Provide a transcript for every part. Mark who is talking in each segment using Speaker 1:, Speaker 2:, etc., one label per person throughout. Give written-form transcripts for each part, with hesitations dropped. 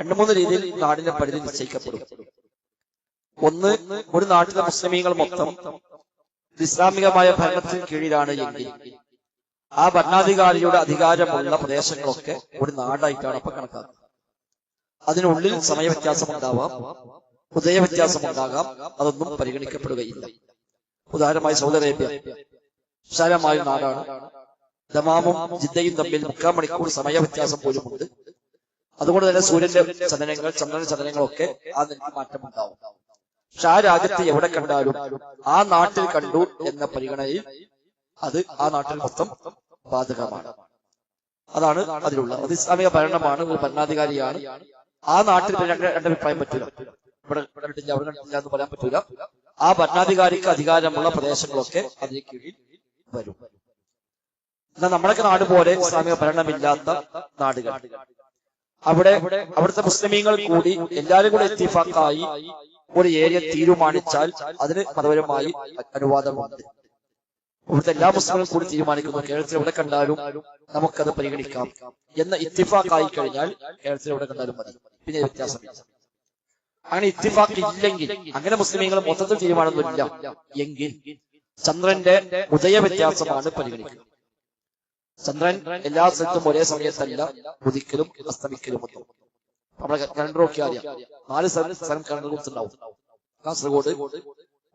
Speaker 1: 3 രീതിയിൽ നാടിന്റെ പരിധി നിശ്ചയിക്കപ്പെടും. ഒന്ന്, ഒരു നാട്ടിലെ മുസ്ലിമീങ്ങൾ മൊത്തം ഇസ്ലാമികമായ ഭരണത്തിന് കീഴിലാണ് എങ്കിൽ ആ ഭരണാധികാരിയുടെ അധികാരമുള്ള പ്രദേശങ്ങളൊക്കെ ഒരു നാടായിട്ടാണ് അപ്പൊ കണക്കാക്കുന്നത്. അതിനുള്ളിൽ സമയവ്യത്യാസം ഉണ്ടാവാം, ഉദയ വ്യത്യാസം ഉണ്ടാകാം, അതൊന്നും പരിഗണിക്കപ്പെടുകയില്ല. ഉദാഹരണമായി സൗദി അറേബ്യ വിശാലമായ നാടാണ്. ദമാമും ജിദ്ദയും തമ്മിൽ 3/4 മണിക്കൂർ സമയ വ്യത്യാസം പോലുമുണ്ട്. അതുകൊണ്ട് തന്നെ സൂര്യന്റെ ചലനങ്ങൾ, ചന്ദ്രന്റെ ചലനങ്ങളൊക്കെ ആ നിലയ്ക്ക് മാറ്റമുണ്ടാവും. പക്ഷെ ആ രാജ്യത്ത് എവിടെ കണ്ടാലും ആ നാട്ടിൽ കണ്ടു എന്ന പരിഗണനയിൽ അത് ആ നാട്ടിൽ മൊത്തം ബാധകമാണ്. അതാണ് അതിലുള്ളത്. അത് ഇസ്ലാമിക ഭരണമാണ്, ഒരു ഭരണാധികാരിയാണ്. ആ നാട്ടിൽ രണ്ടഭിപ്രായം പറ്റൂല, ഇവിടെ കണ്ടിട്ടില്ല അവിടെ കണ്ടിട്ടില്ല എന്ന് പറയാൻ പറ്റൂല. ആ ഭരണാധികാരിക്ക് അധികാരമുള്ള പ്രദേശങ്ങളൊക്കെ അതിന് കീഴിൽ വരും. എന്നാൽ നമ്മളൊക്കെ നാട് പോലെ ഇസ്ലാമിക ഭരണമില്ലാത്ത നാടുകൾ, അവിടുത്തെ മുസ്ലിമീങ്ങൾ കൂടി എല്ലാവരും കൂടെ ഇത്തിഫാഖായി ഒരു ഏരിയ തീരുമാനിച്ചാൽ അതിന് മതപരമായി അനുവാദമുണ്ട്. ഇവിടുത്തെ എല്ലാ മുസ്ലിങ്ങളും കൂടി തീരുമാനിക്കുന്നു കേരളത്തിൽ എവിടെ കണ്ടാലും നമുക്കത് പരിഗണിക്കാം എന്ന ഇത്തിഫാഖായി കഴിഞ്ഞാൽ കേരളത്തിൽ എവിടെ കണ്ടാലും മതി, പിന്നെ വ്യത്യാസമില്ല. അങ്ങനെ ഇത്തിഫാഖ് ഇല്ലെങ്കിൽ, അങ്ങനെ മുസ്ലിമീങ്ങൾ മൊത്തത്തിൽ തീരുമാനമൊന്നുമില്ല എങ്കിൽ ചന്ദ്രന്റെ ഉദയ വ്യത്യാസമാണ് പരിഗണിക്കുന്നത്. ചന്ദ്രൻ എല്ലാ സ്ഥലത്തും ഒരേ സമയത്തല്ല ഉദിക്കലും അസ്തമിക്കലും ഒന്നും. നമ്മളെ കലണ്ടർ ഒക്കെ അറിയാം, 4 സ്ഥലം കലണ്ടർ കൊടുത്തുണ്ടാവും. കാസർഗോഡ്,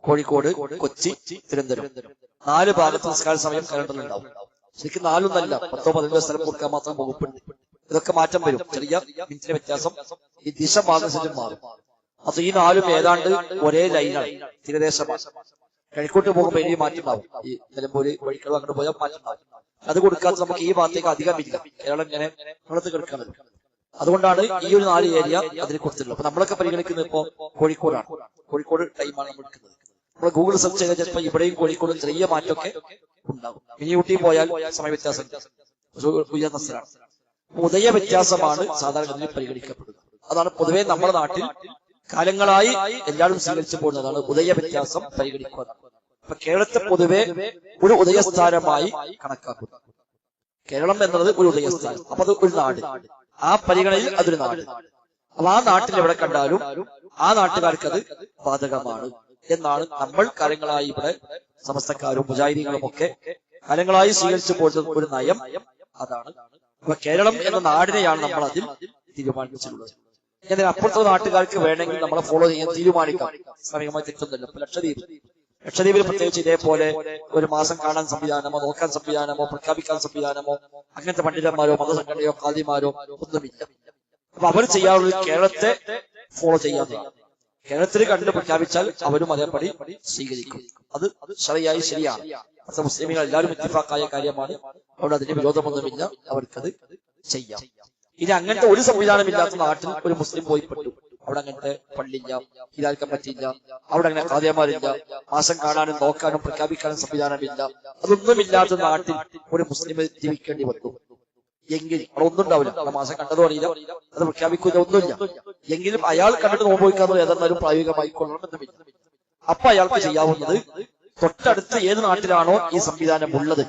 Speaker 1: കോഴിക്കോട്, കൊച്ചി, തിരുവനന്തപുരം 4 ഭാഗത്ത് നിസ്കാര സമയം കലണ്ടറിലുണ്ടാവും. ശരിക്കും 4 ഒന്നല്ല, 10-15 സ്ഥലം കൊടുക്കാൻ മാത്രം വകുപ്പുണ്ട്. ഇതൊക്കെ മാറ്റം വരും, ചെറിയ മിനിറ്റിന്റെ വ്യത്യാസം, ഈ ദിശ മാറുന്നതിനും മാറും. അപ്പൊ ഈ 4ഉം ഏതാണ്ട് ഒരേ ലൈനാണ്, തീരദേശമാണ്. കിഴക്കോട്ട് പോകുമ്പോൾ ഇനി മാറ്റം ഉണ്ടാവും. ഈ നിലമ്പൂര്, കോഴിക്കോട് അങ്ങോട്ട് പോയാൽ മാറ്റം ഉണ്ടാവും. അത് കൊടുക്കാത്ത നമുക്ക് ഈ ഭാഗത്തേക്ക് അധികമില്ല, കേരളം ഇങ്ങനെ നിങ്ങളത്ത് കിടക്കുന്നത്. അതുകൊണ്ടാണ് ഈ ഒരു 4 ഏരിയ അതിൽ കൊടുത്തിട്ടുള്ളത്. അപ്പൊ നമ്മളൊക്കെ പരിഗണിക്കുന്നത് ഇപ്പോ കോഴിക്കോടാണ്. കോഴിക്കോട് ടൈമാണ് നമ്മൾ എടുക്കുന്നത്. നമ്മൾ ഗൂഗിൾ സെർച്ച് ചെയ്താൽ ചിലപ്പോൾ ഇവിടെയും കോഴിക്കോടും ചെറിയ മാറ്റമൊക്കെ ഉണ്ടാവും. മിനി ഊട്ടി പോയാൽ സമയ വ്യത്യാസം ഉയർന്ന സ്ഥലമാണ്. ഉദയ വ്യത്യാസമാണ് സാധാരണഗതിയിൽ പരിഗണിക്കപ്പെടുന്നത്. അതാണ് പൊതുവെ നമ്മുടെ നാട്ടിൽ കാലങ്ങളായി എല്ലാവരും സ്വീകരിച്ചു പോകുന്നതാണ് ഉദയ വ്യത്യാസം പരിഗണിക്കുക. അപ്പൊ കേരളത്തെ പൊതുവെ ഒരു ഉദയസ്ഥാനമായി കണക്കാക്കുക. കേരളം എന്നുള്ളത് ഒരു ഉദയസ്ഥാനം, അപ്പൊ അത് ഒരു നാട്, ആ പരിഗണനയിൽ അതൊരു നാട്. അപ്പൊ ആ നാട്ടിൽ എവിടെ കണ്ടാലും ആ നാട്ടുകാർക്ക് അത് ബാധകമാണ് എന്നാണ് നമ്മൾ കാലങ്ങളായി ഇവിടെ സമസ്തക്കാരും മുജാഹിദീങ്ങളും ഒക്കെ കാലങ്ങളായി സ്വീകരിച്ചു പോകുന്ന ഒരു നയം അതാണ്. അപ്പൊ കേരളം എന്ന നാടിനെയാണ് നമ്മൾ അതിൽ തീരുമാനിച്ചിട്ടുള്ളത്. എന്നാൽ അപ്പുറത്തെ നാട്ടുകാർക്ക് വേണമെങ്കിൽ നമ്മളെ ഫോളോ ചെയ്യാൻ തീരുമാനിക്കാം, ഇസ്ലാമികമായി തെറ്റൊന്നുമില്ല. ഇപ്പൊ ലക്ഷദ്വീപിൽ പ്രത്യേകിച്ച് ഇതേപോലെ ഒരു മാസം കാണാൻ സംവിധാനമോ, നോക്കാൻ സംവിധാനമോ, പ്രഖ്യാപിക്കാൻ സംവിധാനമോ, അങ്ങനത്തെ പണ്ഡിതന്മാരോ മതസംഘടനയോ ഖാദിമാരോ ഒന്നുമില്ല. അപ്പൊ അവർ ചെയ്യാറുള്ളത് കേരളത്തെ ഫോളോ ചെയ്യാവുന്നതാണ്. കേരളത്തിൽ കണ്ട് പ്രഖ്യാപിച്ചാൽ അവരും അതേപടി സ്വീകരിക്കും. അത് ശരിയായി ശരിയാണ്. അത്ര മുസ്ലിമുകൾ എല്ലാവരും ഇത്തിഫാഖായ കാര്യമാണ്. അവിടെ അതിന് വിരോധമൊന്നുമില്ല, അവർക്കത് ചെയ്യാം. ഇനി അങ്ങനത്തെ ഒരു സംവിധാനമില്ലാത്ത നാട്ടിൽ ഒരു മുസ്ലിം പോയി പെട്ടു, അവിടെ അങ്ങനത്തെ പള്ളിയില്ല, ഹിലാൽക്കാൻ പറ്റില്ല, അവിടെ അങ്ങനെ ഖാദിമാരില്ല, മാസം കാണാനും നോക്കാനും പ്രഖ്യാപിക്കാനും സംവിധാനമില്ല, അതൊന്നുമില്ലാത്ത നാട്ടിൽ ഒരു മുസ്ലിം ജീവിക്കേണ്ടി വന്നു എങ്കിൽ അവിടെ ഒന്നും ഉണ്ടാവില്ല. അവിടെ മാസം കണ്ടതും അറിയില്ല, അത് പ്രഖ്യാപിക്കുന്ന ഒന്നുമില്ല എങ്കിലും അയാൾ കണ്ടിട്ട് നോമ്പോയിക്കാന്ന് ഏതെന്നാലും പ്രായോഗികമായി കൊള്ളണമെന്നുമില്ല. അപ്പൊ അയാൾക്ക് ചെയ്യാവുന്നത് തൊട്ടടുത്ത് ഏത് നാട്ടിലാണോ ഈ സംവിധാനം ഉള്ളത്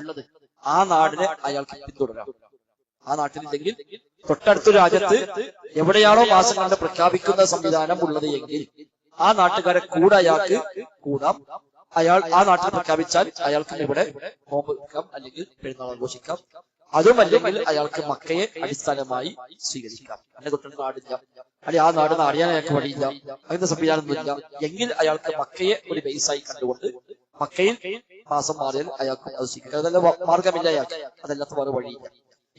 Speaker 1: ആ നാടിനെ അയാൾക്ക് പിന്തുടരാം. ആ നാട്ടിലില്ലെങ്കിൽ തൊട്ടടുത്ത രാജ്യത്ത് എവിടെയാണോ മാസം കണ്ട് പ്രഖ്യാപിക്കുന്ന സംവിധാനം ഉള്ളത് എങ്കിൽ ആ നാട്ടുകാരെ കൂടെ അയാൾക്ക് കൂടാം. അയാൾ ആ നാട്ടിൽ പ്രഖ്യാപിച്ചാൽ അയാൾക്ക് ഇവിടെ നോമ്പ് വെക്കാം, അല്ലെങ്കിൽ പെരുന്നാൾ ആഘോഷിക്കാം. അതുമല്ലെങ്കിൽ അയാൾക്ക് മക്കയെ അടിസ്ഥാനമായി സ്വീകരിക്കാം. അങ്ങനെ തൊട്ടടുത്ത നാടില്ല, അല്ലെങ്കിൽ ആ നാടിന് അറിയാൻ അയാൾക്ക് വഴിയില്ല, അങ്ങനത്തെ സംവിധാനമൊന്നുമില്ല എങ്കിൽ അയാൾക്ക് മക്കയെ ഒരു ബേസായി കണ്ടുകൊണ്ട് മക്കയിൽ മാസം മാറിയാൽ അയാൾക്ക് അത് സ്വീകരിക്കാം. അതല്ല മാർഗമില്ല അയാൾക്ക്, അതല്ലാത്ത വേറെ വഴിയില്ല.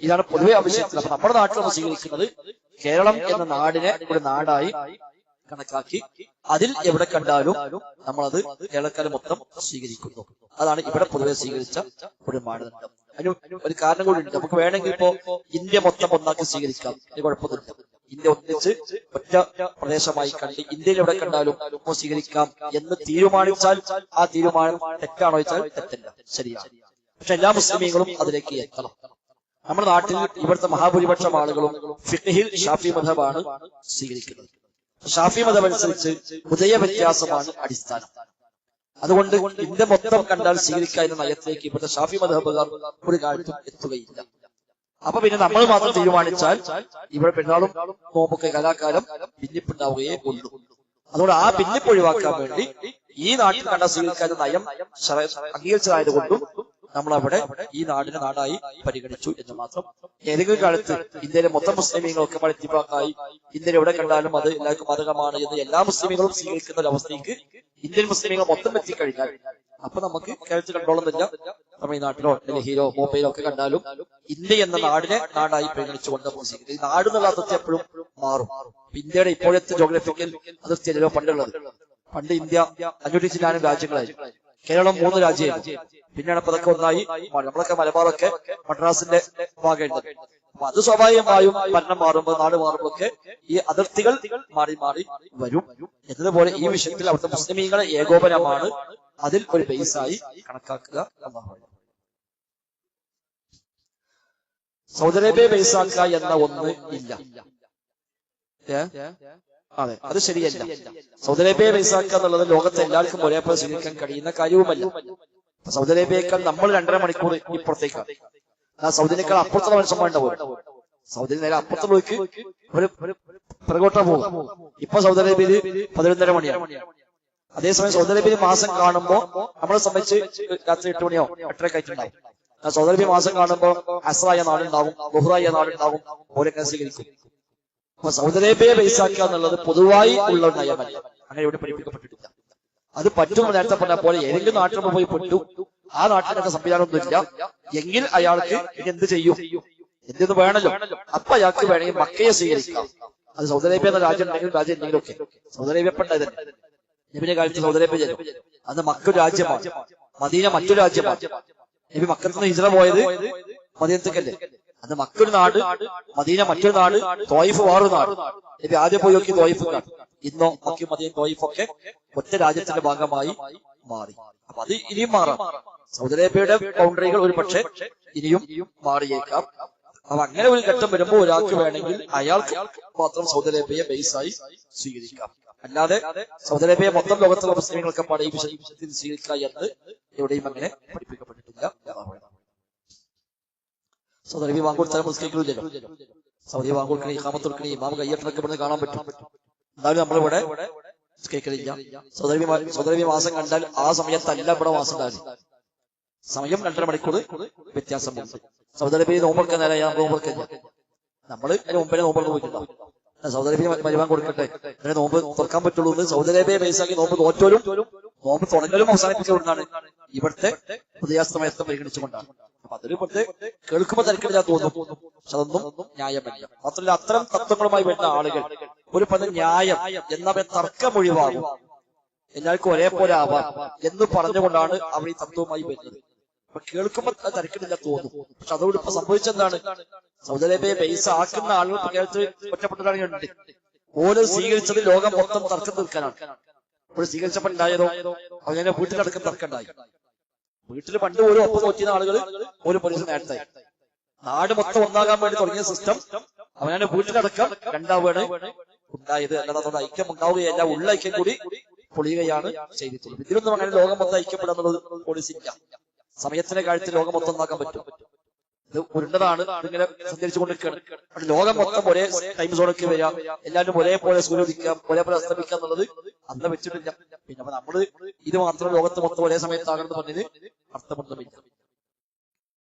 Speaker 1: ഇതാണ് പൊതുവെ ആവശ്യത്തിൽ. അപ്പൊ നമ്മുടെ നാട്ടിൽ നമ്മൾ സ്വീകരിക്കുന്നത് കേരളം എന്ന നാടിനെ ഒരു നാടായി കണക്കാക്കി അതിൽ എവിടെ കണ്ടാലും നമ്മളത് കേരളക്കാരെ മൊത്തം സ്വീകരിക്കുന്നു. അതാണ് ഇവിടെ പൊതുവെ സ്വീകരിച്ച ഒരു മാനദണ്ഡം. അതിന് ഒരു കാരണം കൂടി ഉണ്ട്. നമുക്ക് വേണമെങ്കിൽ ഇപ്പോ ഇന്ത്യ മൊത്തം ഒന്നാക്കി സ്വീകരിക്കാം, അതിന് കുഴപ്പമൊന്നുമില്ല. ഇന്ത്യ ഒന്നിച്ച് ഒറ്റ പ്രദേശമായി കണ്ട് ഇന്ത്യയിൽ എവിടെ കണ്ടാലും ഇപ്പോ സ്വീകരിക്കാം എന്ന് തീരുമാനിച്ചാൽ ആ തീരുമാനം തെറ്റാണോ വെച്ചാൽ തെറ്റല്ല, ശരിയാണ്. പക്ഷെ എല്ലാ മുസ്ലിമീങ്ങളും അതിലേക്ക് എത്തണം. നമ്മുടെ നാട്ടിൽ ഇവിടുത്തെ മഹാഭൂരിപക്ഷം ആളുകളും ഫിഖ്ഹിൽ ഷാഫി മദ്ഹബാണ് സ്വീകരിക്കുന്നത്. ഷാഫി മദ്ഹബ് അനുസരിച്ച് ഉദയ വ്യത്യാസമാണ് അടിസ്ഥാനം. അതുകൊണ്ട് ഇന്ത്യ മൊത്തം കണ്ടാൽ സ്വീകരിക്കുക എന്ന നയത്തിലേക്ക് ഇവിടുത്തെ ഷാഫി മദ്ഹബുകാർ ഒരു കാലത്തും എത്തുകയില്ല. അപ്പൊ പിന്നെ നമ്മൾ മാത്രം തീരുമാനിച്ചാൽ ഇവിടെ പെരുന്നാളും നോമ്പൊക്കെ കലാകാലം ഭിന്നിപ്പുണ്ടാവുകയേ ഉള്ളൂ. അതുകൊണ്ട് ആ ഭിന്നിപ്പ് ഒഴിവാക്കാൻ വേണ്ടി ഈ നാട്ടിൽ കണ്ട സ്വീകരിക്കാത്ത നയം അംഗീകരിച്ചതായതുകൊണ്ടും നമ്മളവിടെ ഈ നാടിനെ നാടായി പരിഗണിച്ചു എന്ന് മാത്രം. ഏതെങ്കിലും കാലത്ത് ഇന്ത്യയിലെ മൊത്തം മുസ്ലിമീങ്ങളൊക്കെ ഇത്തിഫാഖായി ഇന്ത്യയിൽ എവിടെ കണ്ടാലും അത് എല്ലാവർക്കും ബാധകമാണ് എന്ന് എല്ലാ മുസ്ലിമീങ്ങളും സ്വീകരിക്കുന്ന ഒരു അവസ്ഥയ്ക്ക് ഇന്ത്യൻ മുസ്ലിമീങ്ങൾ മൊത്തം എത്തിക്കഴിഞ്ഞാൽ അപ്പൊ നമുക്ക് കേരളത്തിൽ കണ്ടോളുന്നില്ല, തമിഴ്നാട്ടിലോ ഡൽഹിയിലോ ബോംബെയിലോ ഒക്കെ കണ്ടാലും ഇന്ത്യ എന്ന നാടിനെ നാടായി പരിഗണിച്ചുകൊണ്ട് സ്വീകരിക്കും. ഈ നാട് എന്നുള്ള അതിർത്തി എപ്പോഴും മാറും. ഇന്ത്യയുടെ ഇപ്പോഴത്തെ ജോഗ്രഫിക്കൽ അതിർത്തിയല്ലോ പണ്ടുള്ളത്. പണ്ട് ഇന്ത്യ 500 ചില്ലാനും രാജ്യങ്ങളായി, കേരളം 3 രാജ്യമായി. പിന്നെയാണ് പതൊക്കെ ഒന്നായി. നമ്മളൊക്കെ മലബാറൊക്കെ മദ്രാസിന്റെ ഭാഗമുണ്ട്. അപ്പൊ അത് സ്വാഭാവികമായും ഭരണം മാറുമ്പോൾ നാട് മാറുമ്പോഴൊക്കെ ഈ അതിർത്തികൾ മാറി മാറി വരും. എന്നതുപോലെ ഈ വിഷയത്തിൽ അവിടുത്തെ മുസ്ലിമീങ്ങളെ ഏകോപനമാണ് അതിൽ ഒരു ബേസായി കണക്കാക്കുക എന്നാണ്. സൗദി അറേബ്യ ബേസാക്കുക എന്ന ഒന്ന് ഇല്ല. അതെ, അത് ശരിയല്ല. സൗദി അറേബ്യ ബേസാക്കുക എന്നുള്ളത് ലോകത്തെ എല്ലാവർക്കും ഒരേപോലെ സ്വീകരിക്കാൻ കഴിയുന്ന കാര്യവുമല്ല. സൗദി അറേബ്യയേക്കാൾ നമ്മൾ 2.5 മണിക്കൂർ ഇപ്പുറത്തേക്കാണ്. സൗദിനേക്കാൾ അപ്പുറത്തുള്ള മനുഷ്യന്മാർ ഉണ്ടാവും. സൗദി നേരെ അപ്പുറത്തുള്ളവർക്ക് ഒരു പിറകോട്ട പോകും. ഇപ്പൊ സൗദി അറേബ്യയിൽ 11:30 മണിയാണ്. അതേസമയം സൗദി അറേബ്യയിൽ മാസം കാണുമ്പോൾ നമ്മളെ സംബന്ധിച്ച് രാത്രി 8 മണിയോ 8:30 ആയിട്ടുണ്ടാവും. സൗദി അറേബ്യ മാസം കാണുമ്പോൾ അസ്രായ നാടുണ്ടാകും, ബഹുറായ നാടുണ്ടാകും, ഓരൊക്കെ സ്വീകരിക്കും. അപ്പൊ സൗദി അറേബ്യയെ ബേസാക്കുക എന്നുള്ളത് പൊതുവായി ഉള്ള ഒരു നയമല്ല, അങ്ങനെ ഇവിടെ പഠിപ്പിക്കപ്പെട്ടിട്ടില്ല. അത് പറ്റും. നേരത്തെ പറഞ്ഞ പോലെ ഏതെങ്കിലും നാട്ടിൽ പോയി പെട്ടു, ആ നാട്ടിലൊക്കെ സംവിധാനമൊന്നുമില്ല എങ്കിൽ അയാൾക്ക് എന്ത് ചെയ്യും, എന്തെന്ന് വേണമല്ലോ. അപ്പൊ അയാൾക്ക് വേണമെങ്കിൽ മക്കയെ സ്വീകരിക്കാം. അത് സൗദി അറേബ്യ എന്ന രാജ്യം ഉണ്ടെങ്കിലും രാജ്യം എന്തെങ്കിലും ഒക്കെ. സൗദി അറേബ്യ പണ്ടായതന്നെ നബിന്റെ കാലത്ത് സൗദി അറേബ്യ ചെല്ലും. അന്ന് മക്ക ഒരു രാജ്യമാണ്, മദീന മറ്റൊരു രാജ്യമാണ്. നബി മക്കത്തുനിന്ന് ഹിജ്റ പോയത് മദീനത്തേക്കല്ലേ. അന്ന് മക്ക ഒരു നാട്, മദീന മറ്റൊരു നാട്, ത്വായിഫ് വേറൊരു നാട്. നബി ആദ്യം പോയി നോക്കി ത്വായിഫ് നാട്. ഇന്നോ മക്കയും മദീന ത്വായിഫൊക്കെ ഒറ്റ രാജ്യത്തിന്റെ ഭാഗമായി മാറി. അപ്പൊ അത് ഇനിയും മാറാം. സൗദി അറേബ്യയുടെ ബൗണ്ടറികൾ ഒരു പക്ഷെ ഇനിയും മാറിയേക്കാം. അപ്പൊ അങ്ങനെ ഒരു ഘട്ടം വരുമ്പോൾ ഒരാൾക്ക് വേണമെങ്കിൽ അയാൾക്ക് മാത്രം സൗദി അറേബ്യയെ ബേസായി സ്വീകരിക്കാം. അല്ലാതെ സൗദി അറേബ്യ മൊത്തം ലോകത്തുള്ള മുസ്ലിങ്ങൾക്ക് പാടെ ഈ വിഷയത്തിൽ സ്വീകരിക്കുക എന്ന് എവിടെയും അങ്ങനെ പഠിപ്പിക്കപ്പെട്ടിട്ടില്ല. സൗദി അറേബ്യ വാങ്ങുകൊടുത്താലും മുസ്ലിങ്ങളില്ലല്ലോ. സൗദി വാങ്ങുകൊടുക്കണേ, ഇഖാമത്തൊടുക്കണേ, ഇമാം കയ്യട്ടൊക്കെ ഇവിടെ കാണാൻ പറ്റും. എന്തായാലും നമ്മളിവിടെ കേൾക്കലില്ല. സൗദി അറേബ്യ മാസം കണ്ടാൽ ആ സമയത്തല്ല ഇവിടെ മാസം ഉണ്ടാകും. സമയം 2.5 മണിക്കൂർ വ്യത്യാസമുണ്ട്. സൗദി അറേബ്യ നോമ്പൊക്കെ നേരെ നോമ്പൊക്കെയില്ല. നമ്മള് അതിന് മുമ്പേ നോമ്പൊക്കെ പോയിട്ടുണ്ടാവും. സൗദി അറേബ്യ മരുവാൻ കൊടുക്കട്ടെ, അങ്ങനെ നോമ്പ് തുറക്കാൻ പറ്റുള്ളൂ എന്ന് സൗദി അറേബ്യ ബേസാക്കി നോമ്പ് തോറ്റോരും നോമ്പ് തുടങ്ങലും അവസാനിപ്പിച്ചുകൊണ്ടാണ് ഇവിടുത്തെ ഉദയാസ്തമയത്തെ പരിഗണിച്ചുകൊണ്ടാണ്. അപ്പൊ അതൊരു ഇവിടുത്തെ കേൾക്കുമ്പോൾ തിരക്കില്ല തോന്നും. പക്ഷെ അതൊന്നും ന്യായമല്ല. മാത്രമല്ല അത്തരം തത്വങ്ങളുമായി വരുന്ന ആളുകൾ ഒരു പദം ന്യായം എന്ന തർക്കം ഒഴിവാകും, എല്ലാവർക്കും ഒരേപോലെ ആവാം എന്ന് പറഞ്ഞുകൊണ്ടാണ് അവർ ഈ തത്വവുമായി വരുന്നത്. അപ്പൊ കേൾക്കുമ്പോൾ തിരക്കില്ല തോന്നും. പക്ഷെ അതോട് ഇപ്പൊ സംഭവിച്ചെന്താണ്, സൗദി അറേബ്യ ബേസ് ആക്കുന്ന ആളുകൾ കേരളത്തിൽ ഒറ്റപ്പെട്ടിട്ടുണ്ട്. ഓരോ സ്വീകരിച്ചത് ലോകം മൊത്തം തർക്കം തീർക്കാനാണ്. ഒരു സ്വീകരിച്ചപ്പോൾ ഉണ്ടായതോ അവനെ വീട്ടിലടക്കം തർക്കമുണ്ടായി. വീട്ടിൽ പണ്ട് ഓരോ ഒപ്പം നോക്കിയ ആളുകൾ ഒരു പോലീസ് നേരത്തായി. നാട് മൊത്തം ഒന്നാകാൻ വേണ്ടി തുടങ്ങിയ സിസ്റ്റം അവനെ വീട്ടിലടക്കം രണ്ടാവാണ് ഉണ്ടായത്. അല്ലാതെ അതുകൊണ്ട് ഐക്യം ഉണ്ടാവുകയല്ല, ഉള്ള ഐക്യം കൂടി പൊളിയുകയാണ് ചെയ്തിട്ടുള്ളത്. ഇതിലൊന്നും അങ്ങനെ ലോകം മൊത്തം ഐക്യപ്പെടാന്നുള്ളത് പോളിസി ഇല്ല. സമയത്തിന്റെ കാര്യത്തിൽ ലോകം മൊത്തം ഒന്നാക്കാൻ പറ്റും. ഇത് ഉരുണ്ടതാണ്, ഇങ്ങനെ സഞ്ചരിച്ചുകൊണ്ടിരിക്കുകയാണ്. ലോകം മൊത്തം ഒരേ ടൈം സോണൊക്കെ വരാം, എല്ലാവരും ഒരേപോലെ സൂര്യോദിക്കാം, ഒരേപോലെ അസ്തമിക്കാം എന്നുള്ളത് അന്ന് വെച്ചിട്ടില്ല. പിന്നെ അപ്പൊ നമ്മള് ഇത് മാത്രം ലോകത്ത് മൊത്തം ഒരേ സമയത്താകണമെന്ന് പറഞ്ഞതിന് അർത്ഥമൊന്നുമില്ല.